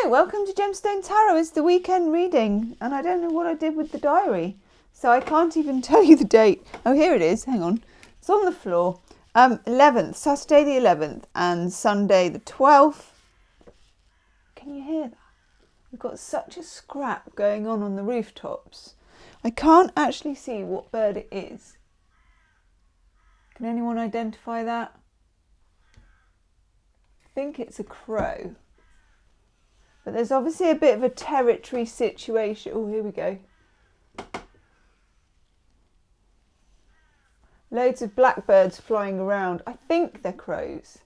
Hello, welcome to Gemstone Tarot. It's the weekend reading and I don't know what I did with the diary. So I can't even tell you the date. Oh, here it is. Hang on. It's on the floor. 11th, Saturday the 11th and Sunday the 12th. Can you hear that? We've got such a scrap going on the rooftops. I can't actually see what bird it is. Can anyone identify that? I think it's a crow. But there's obviously a bit of a territory situation. Oh, here we go. Loads of blackbirds flying around. I think they're crows.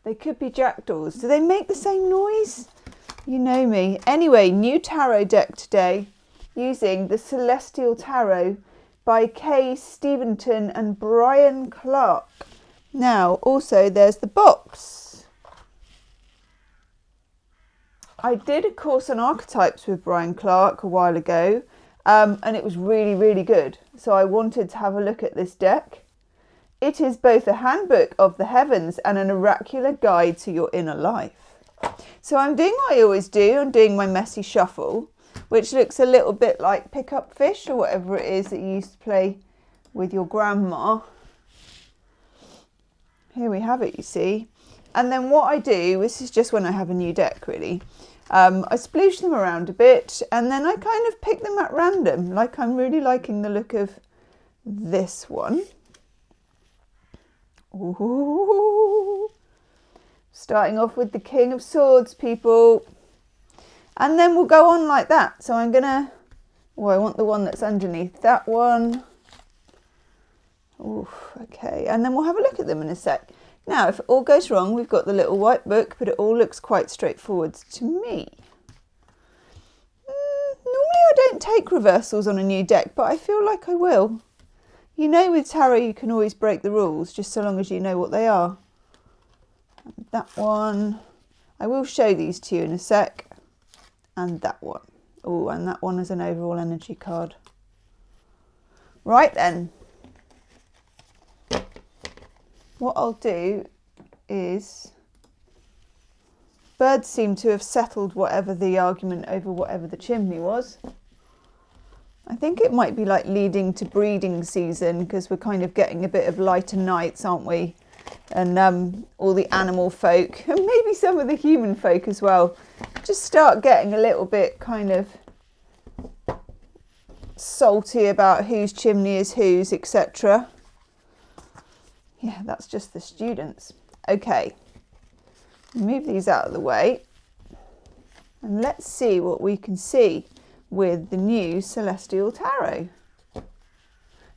They could be jackdaws. Do they make the same noise? You know me. Anyway, new tarot deck today using the Celestial Tarot by Kay Steventon and Brian Clark. Now, also there's the box. I did a course on archetypes with Brian Clark a while ago, and it was really, really good. So I wanted to have a look at this deck. It is both a handbook of the heavens and an oracular guide to your inner life. So I'm doing what I always do. I'm doing my messy shuffle, which looks a little bit like pick up fish or whatever it is that you used to play with your grandma. Here we have it, you see. And then what I do, this is just when I have a new deck really, I sploosh them around a bit and then I kind of pick them at random. Like I'm really liking the look of this one. Ooh. Starting off with the King of Swords, people. And then we'll go on like that. So I'm gonna, I want the one that's underneath that one. Ooh, okay, and then we'll have a look at them in a sec. Now, if it all goes wrong, we've got the little white book, but it all looks quite straightforward to me. Normally I don't take reversals on a new deck, but I feel like I will. You know, with tarot, you can always break the rules, just so long as you know what they are. And that one, I will show these to you in a sec. And that one. Oh, and that one is an overall energy card. Right then. What I'll do is, birds seem to have settled whatever the argument over whatever the chimney was. I think it might be like leading to breeding season because we're kind of getting a bit of lighter nights, aren't we? And all the animal folk and maybe some of the human folk as well just start getting a little bit kind of salty about whose chimney is whose, etc. Yeah, that's just the students. Okay, move these out of the way and let's see what we can see with the new Celestial Tarot.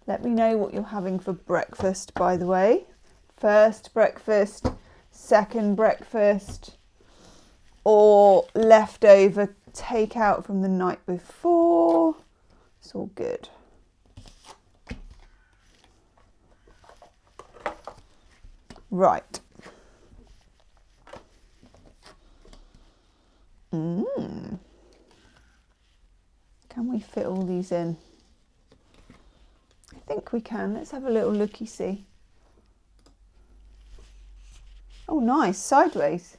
Let me know what you're having for breakfast, by the way. First breakfast, second breakfast, or leftover takeout from the night before. It's all good. Right. Can we fit all these in? I think we can. Let's have a little looky-see. Oh, nice. Sideways.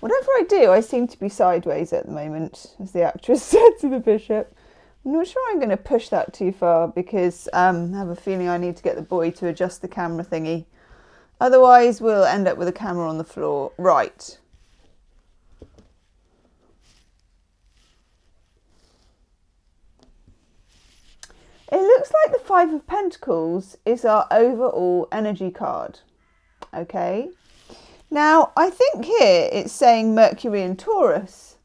Whatever I do, I seem to be sideways at the moment, as the actress said to the bishop. I'm not sure I'm going to push that too far because I have a feeling I need to get the boy to adjust the camera thingy. Otherwise, we'll end up with a camera on the floor. Right. It looks like the Five of Pentacles is our overall energy card. Okay. Now, I think here it's saying Mercury in Taurus.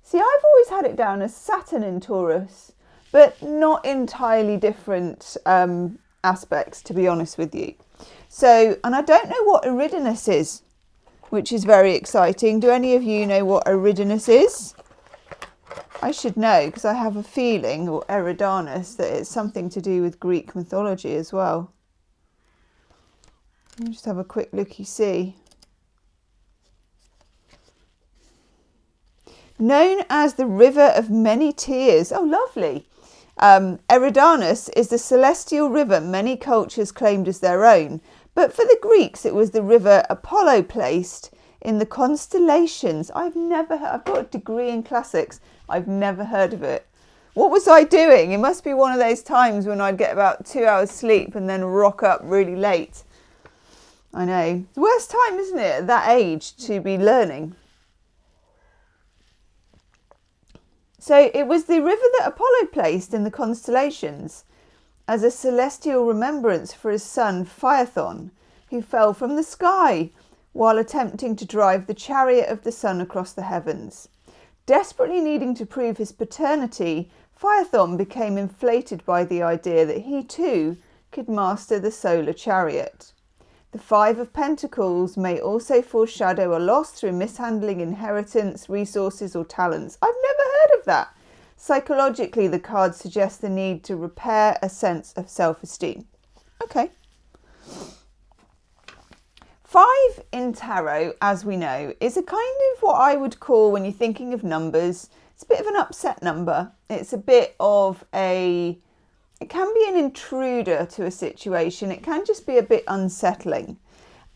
See, I've always had it down as Saturn in Taurus, but not entirely different aspects, to be honest with you. So, and I don't know what Eridanus is, which is very exciting. Do any of you know what Eridanus is? I should know because I have a feeling, or Eridanus, that it's something to do with Greek mythology as well. Let me just have a quick looky-see. Known as the River of Many Tears. Oh, lovely. Eridanus is the celestial river many cultures claimed as their own, but for the Greeks it was the river Apollo placed in the constellations. I've got a degree in classics. I've never heard of it. What was I doing? It must be one of those times when I'd get about 2 hours sleep and then rock up really late. I know. The worst time, isn't it, at that age to be learning? So it was the river that Apollo placed in the constellations as a celestial remembrance for his son Phaethon, who fell from the sky while attempting to drive the chariot of the sun across the heavens. Desperately needing to prove his paternity, Phaethon became inflated by the idea that he too could master the solar chariot. The Five of Pentacles may also foreshadow a loss through mishandling inheritance, resources or talents. I've never heard of that. Psychologically, the cards suggest the need to repair a sense of self-esteem. Okay. 5 in tarot, as we know, is a kind of what I would call, when you're thinking of numbers, it's a bit of an upset number. It's a bit of it can be an intruder to a situation. It can just be a bit unsettling.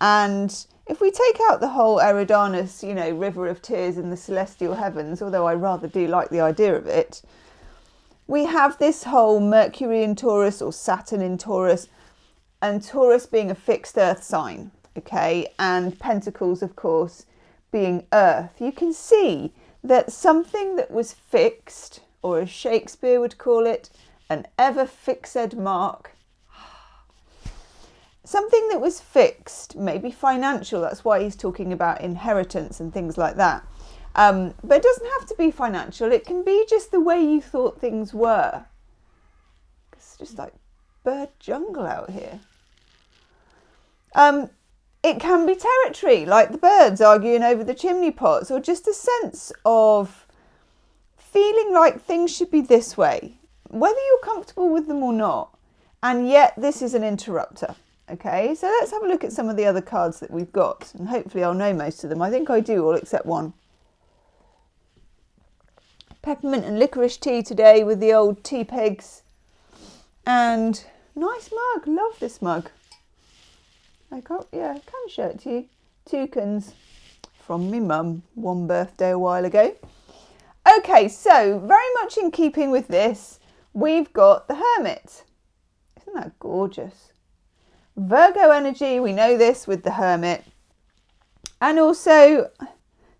And if we take out the whole Eridanus, river of tears in the celestial heavens, although I rather do like the idea of it, we have this whole Mercury in Taurus or Saturn in Taurus, and Taurus being a fixed earth sign, okay, and Pentacles, of course, being earth. You can see that something that was fixed, or as Shakespeare would call it, an ever-fixed mark. Something that was fixed, maybe financial, that's why he's talking about inheritance and things like that. But it doesn't have to be financial, it can be just the way you thought things were. It's just like bird jungle out here. It can be territory, like the birds arguing over the chimney pots, or just a sense of feeling like things should be this way, whether you're comfortable with them or not. And yet this is an interrupter. Okay, so let's have a look at some of the other cards that we've got, and hopefully I'll know most of them. I think I do, all except one. Peppermint and licorice tea today with the old tea pegs. And nice mug, love this mug. I can show it to you. Toucans from me mum, one birthday a while ago. Okay, so very much in keeping with this, we've got the Hermit. Isn't that gorgeous? Virgo energy, we know this with the Hermit. And also,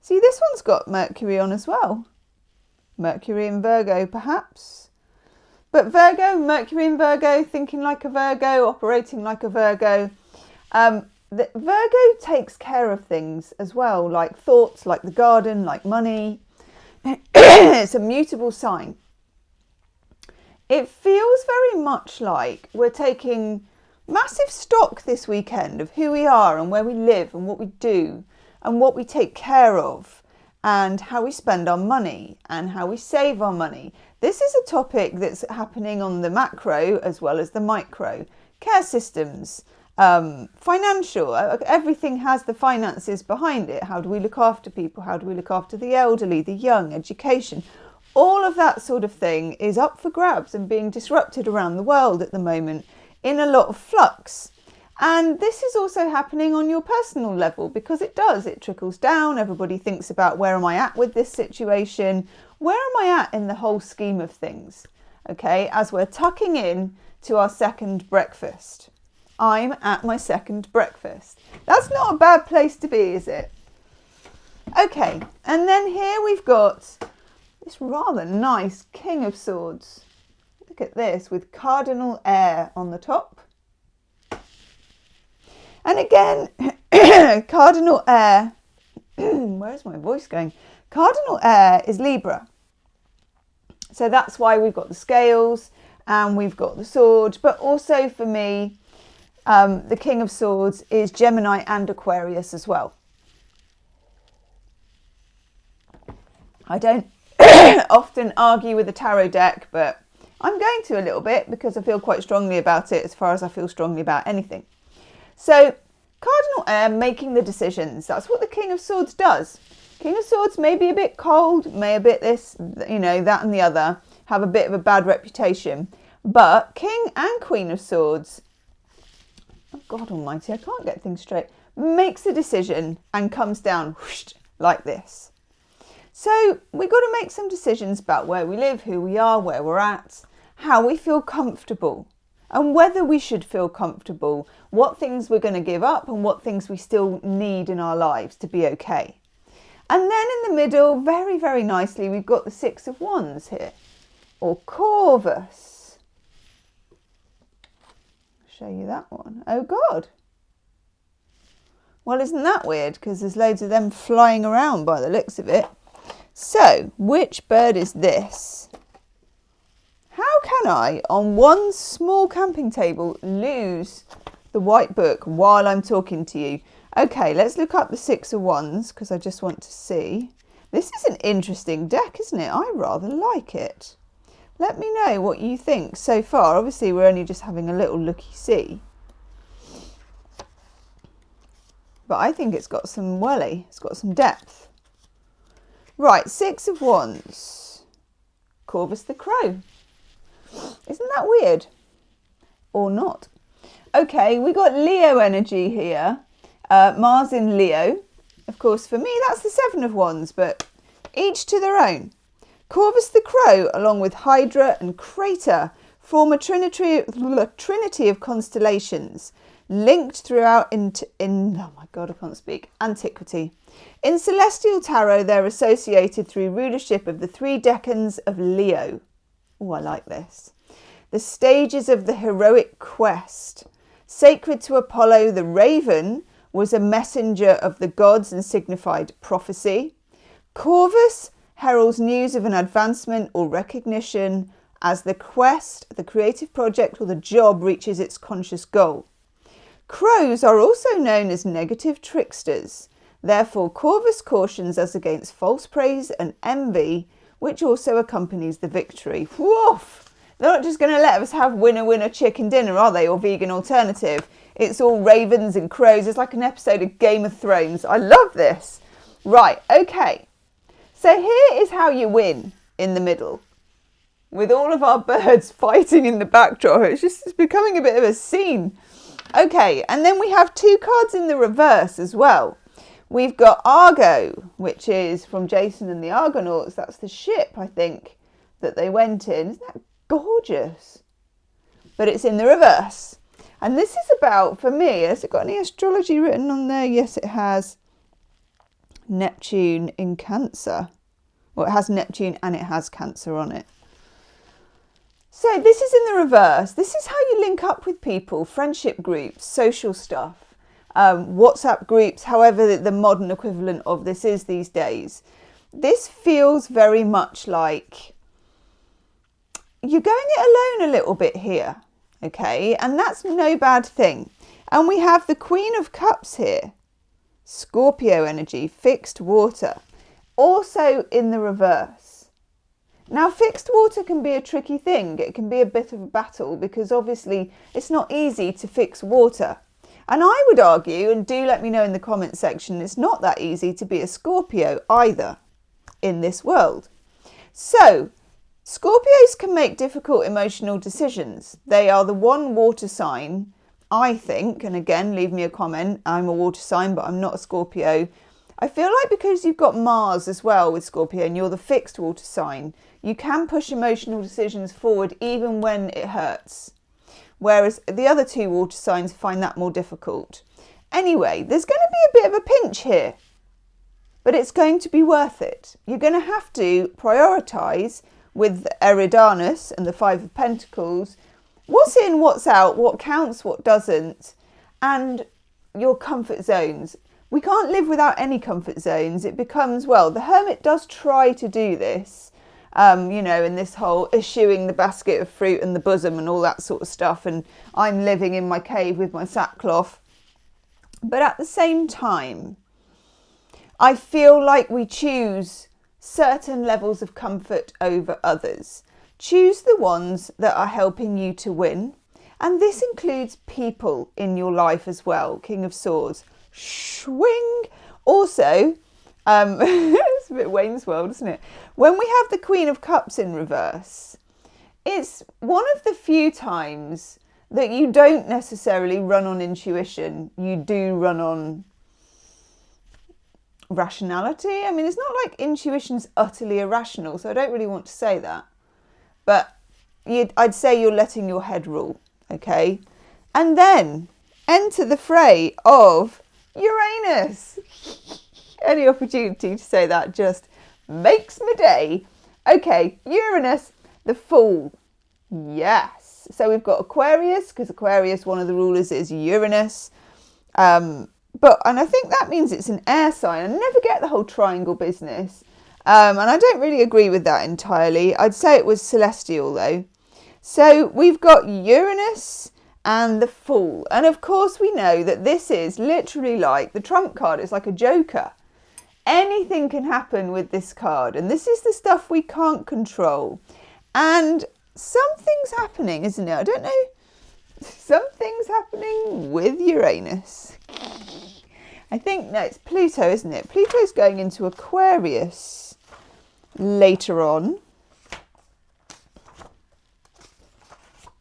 see, this one's got Mercury on as well. Mercury in Virgo, perhaps. But Virgo, Mercury in Virgo, thinking like a Virgo, operating like a Virgo. The Virgo takes care of things as well, like thoughts, like the garden, like money. It's a mutable sign. It feels very much like we're taking massive stock this weekend of who we are and where we live and what we do and what we take care of and how we spend our money and how we save our money. This is a topic that's happening on the macro as well as the micro. Care systems, financial, everything has the finances behind it. How do we look after people? How do we look after the elderly, the young, education? All of that sort of thing is up for grabs and being disrupted around the world at the moment in a lot of flux. And this is also happening on your personal level because it trickles down. Everybody thinks about, where am I at with this situation? Where am I at in the whole scheme of things? Okay, as we're tucking in to our second breakfast. I'm at my second breakfast. That's not a bad place to be, is it? Okay, and then here we've got this rather nice King of Swords. Look at this, with cardinal air on the top. And again, cardinal air, where's my voice going? Cardinal air is Libra. So that's why we've got the scales and we've got the sword. But also for me, the King of Swords is Gemini and Aquarius as well. I don't often argue with the tarot deck, but I'm going to a little bit because I feel quite strongly about it, as far as I feel strongly about anything. So cardinal air, making the decisions. That's what the King of Swords does. King of Swords may be a bit cold, may a bit this, that and the other, have a bit of a bad reputation. But King and Queen of Swords, oh God almighty, I can't get things straight. makes a decision and comes down whoosh, like this. So we've got to make some decisions about where we live, who we are, where we're at, how we feel comfortable, and whether we should feel comfortable, what things we're going to give up and what things we still need in our lives to be okay. And then in the middle, very, very nicely, we've got the Six of Wands here, or Corvus. Show you that one. Oh God. Well, isn't that weird? Because there's loads of them flying around by the looks of it. So, which bird is this? How can I, on one small camping table, lose the white book while I'm talking to you? Okay, let's look up the Six of Wands because I just want to see. This is an interesting deck, isn't it? I rather like it. Let me know what you think so far. Obviously, we're only just having a little looky-see. But I think it's got some welly. It's got some depth. Right, Six of Wands. Corvus the Crow. Isn't that weird? Or not? Okay, we got Leo energy here. Mars in Leo. Of course, for me, that's the Seven of Wands, but each to their own. Corvus the Crow, along with Hydra and Crater, form a trinity of constellations linked throughout oh my God, I can't speak, antiquity. In celestial tarot, they're associated through rulership of the three decans of Leo. Oh, I like this. The stages of the heroic quest. Sacred to Apollo, the raven was a messenger of the gods and signified prophecy. Corvus heralds news of an advancement or recognition as the quest, the creative project or the job reaches its conscious goal. Crows are also known as negative tricksters. Therefore, Corvus cautions us against false praise and envy, which also accompanies the victory. Woof! They're not just going to let us have winner chicken dinner, are they? Or vegan alternative. It's all ravens and crows. It's like an episode of Game of Thrones. I love this. Right, okay. So here is how you win in the middle. With all of our birds fighting in the backdrop. It's becoming a bit of a scene. Okay, and then we have two cards in the reverse as well. We've got Argo, which is from Jason and the Argonauts. That's the ship, I think, that they went in. Isn't that gorgeous? But it's in the reverse. And this is about, for me, has it got any astrology written on there? Yes, it has. Neptune in Cancer. Well, it has Neptune and it has Cancer on it. So this is in the reverse. This is how you link up with people, friendship groups, social stuff. WhatsApp groups, however the modern equivalent of this is these days. This feels very much like you're going it alone a little bit here, okay? And that's no bad thing. And we have the Queen of Cups here, Scorpio energy, fixed water, also in the reverse. Now, fixed water can be a tricky thing. It can be a bit of a battle because obviously it's not easy to fix water. And I would argue, and do let me know in the comment section, it's not that easy to be a Scorpio either in this world. So, Scorpios can make difficult emotional decisions. They are the one water sign, I think, and again, leave me a comment. I'm a water sign, but I'm not a Scorpio. I feel like because you've got Mars as well with Scorpio and you're the fixed water sign, you can push emotional decisions forward even when it hurts. Whereas the other two water signs find that more difficult. Anyway, there's going to be a bit of a pinch here, but it's going to be worth it. You're going to have to prioritise with Eridanus and the Five of Pentacles, what's in, what's out, what counts, what doesn't, and your comfort zones. We can't live without any comfort zones. It becomes, well, the Hermit does try to do this, you know, in this whole eschewing the basket of fruit and the bosom and all that sort of stuff. And I'm living in my cave with my sackcloth. But at the same time, I feel like we choose certain levels of comfort over others. Choose the ones that are helping you to win. And this includes people in your life as well. King of Swords. Swing. Also, it's a bit Wayne's World, isn't it? When we have the Queen of Cups in reverse, it's one of the few times that you don't necessarily run on intuition. You do run on rationality. I mean, it's not like intuition's utterly irrational, so I don't really want to say that. But I'd say you're letting your head rule, okay? And then enter the fray of Uranus. Any opportunity to say that just makes my day. Okay, Uranus, the Fool. Yes. So we've got Aquarius, because Aquarius, one of the rulers is Uranus. And I think that means it's an air sign. I never get the whole triangle business. And I don't really agree with that entirely. I'd say it was celestial though. So we've got Uranus and the Fool. And of course we know that this is literally like the trump card. It's like a joker. Anything can happen with this card. And this is the stuff we can't control. And something's happening, isn't it? I don't know. Something's happening with Uranus. I think, no, it's Pluto, isn't it? Pluto's going into Aquarius later on.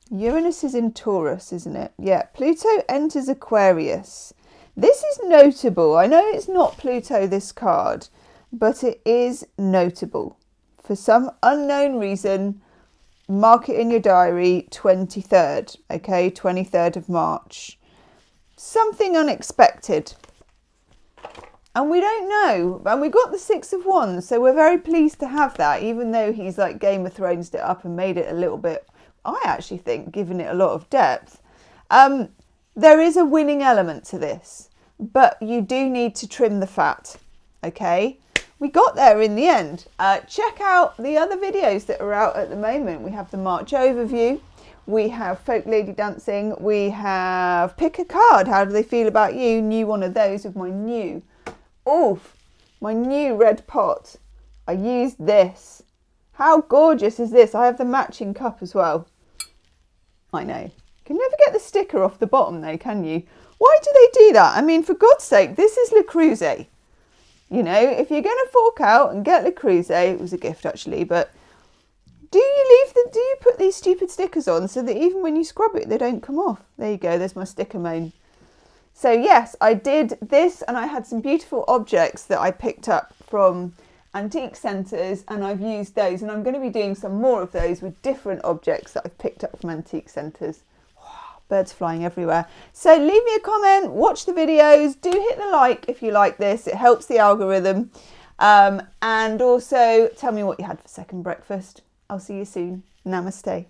Uranus is in Taurus, isn't it? Yeah, Pluto enters Aquarius. This is notable. I know it's not Pluto, this card, but it is notable. For some unknown reason, mark it in your diary, 23rd, okay? 23rd of March. Something unexpected. And we don't know. And we got the Six of Wands, so we're very pleased to have that, even though he's like Game of Thrones it up and made it a little bit, I actually think, given it a lot of depth. There is a winning element to this, but you do need to trim the fat, okay? We got there in the end. Check out the other videos that are out at the moment. We have the March overview. We have folk lady dancing. We have pick a card. How do they feel about you? New one of those with my new, my new red pot. I used this. How gorgeous is this? I have the matching cup as well. I know. Can never get the sticker off the bottom though, can you? Why do they do that? I mean, for God's sake, this is Le Creuset. You know, if you're going to fork out and get Le Creuset, it was a gift actually, but do you put these stupid stickers on so that even when you scrub it, they don't come off? There you go, there's my sticker moan. So yes, I did this, and I had some beautiful objects that I picked up from antique centres, and I've used those, and I'm going to be doing some more of those with different objects that I've picked up from antique centres. Birds flying everywhere. So leave me a comment, watch the videos, do hit the like if you like this, it helps the algorithm, and also tell me what you had for second breakfast. I'll see you soon. Namaste.